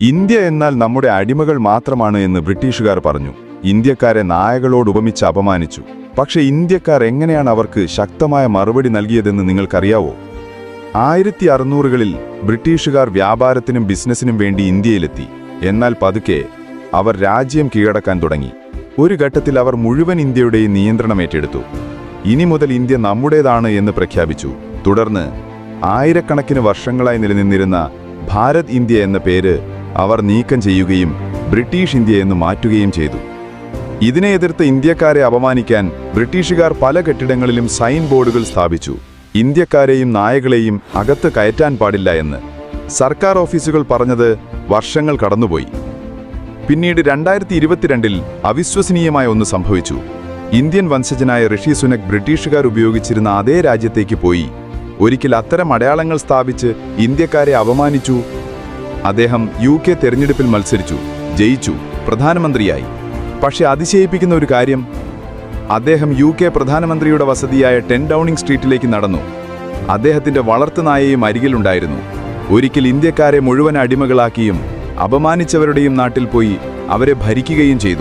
India എന്നാൽ നമ്മുടെ അടിമകൾ മാത്രമാണ് എന്ന് ബ്രിട്ടീഷുകാർ പറഞ്ഞു. ഇന്ത്യക്കാരെ നായകളോട് ഉപമിച്ച് അപമാനിച്ചു. പക്ഷെ ഇന്ത്യക്കാർ എങ്ങനെയാണ് അവർക്ക് ശക്തമായ മറുപടി നൽകിയതെന്ന് നിങ്ങൾക്കറിയാവോ? 1600കളിൽ ബ്രിട്ടീഷുകാർ വ്യാപാരത്തിനും ബിസിനസ്സിനും വേണ്ടി ഇന്ത്യയിലെത്തി. എന്നാൽ പതുക്കെ അവർ രാജ്യം കീഴടക്കാൻ തുടങ്ങി. ഒരു ഘട്ടത്തിൽ അവർ മുഴുവൻ ഇന്ത്യയുടെയും നിയന്ത്രണം ഏറ്റെടുത്തു. ഇനി മുതൽ ഇന്ത്യ നമ്മുടേതാണ് എന്ന് പ്രഖ്യാപിച്ചു. തുടർന്ന് ആയിരക്കണക്കിന് വർഷങ്ങളായി നിലനിന്നിരുന്ന ഭാരത് ഇന്ത്യ എന്ന പേര് അവർ നീക്കം ചെയ്യുകയും ബ്രിട്ടീഷ് ഇന്ത്യ എന്ന് മാറ്റുകയും ചെയ്തു. ഇതിനെ എതിർത്ത് ഇന്ത്യക്കാരെ അപമാനിക്കാൻ ബ്രിട്ടീഷുകാർ പല കെട്ടിടങ്ങളിലും സൈൻ ബോർഡുകൾ സ്ഥാപിച്ചു. ഇന്ത്യക്കാരെയും നായകളെയും അകത്ത് കയറ്റാൻ പാടില്ല എന്ന്. സർക്കാർ ഓഫീസുകൾ പറഞ്ഞത് വർഷങ്ങൾ കടന്നുപോയി. പിന്നീട് 2022-ൽ അവിശ്വസനീയമായ ഒന്ന് സംഭവിച്ചു. ഇന്ത്യൻ വംശജനായ ഋഷി സുനക് ബ്രിട്ടീഷുകാർ ഉപയോഗിച്ചിരുന്ന അതേ രാജ്യത്തേക്ക് പോയി. ഒരിക്കൽ അത്തരം അടയാളങ്ങൾ സ്ഥാപിച്ച് ഇന്ത്യക്കാരെ അപമാനിച്ചു. അദ്ദേഹം UK തെരഞ്ഞെടുപ്പിൽ മത്സരിച്ചു, ജയിച്ചു, പ്രധാനമന്ത്രിയായി. പക്ഷെ അതിശയിപ്പിക്കുന്ന ഒരു കാര്യം, അദ്ദേഹം UK പ്രധാനമന്ത്രിയുടെ വസതിയായ 10 ഡൗണിംഗ് സ്ട്രീറ്റിലേക്ക് നടന്നു. അദ്ദേഹത്തിന്റെ വളർത്തുനായയും അരികിലുണ്ടായിരുന്നു. ഒരിക്കൽ ഇന്ത്യക്കാരെ മുഴുവൻ അടിമകളാക്കിയും അപമാനിച്ചവരുടെയും നാട്ടിൽ പോയി അവരെ ഭരിക്കുകയും ചെയ്തു.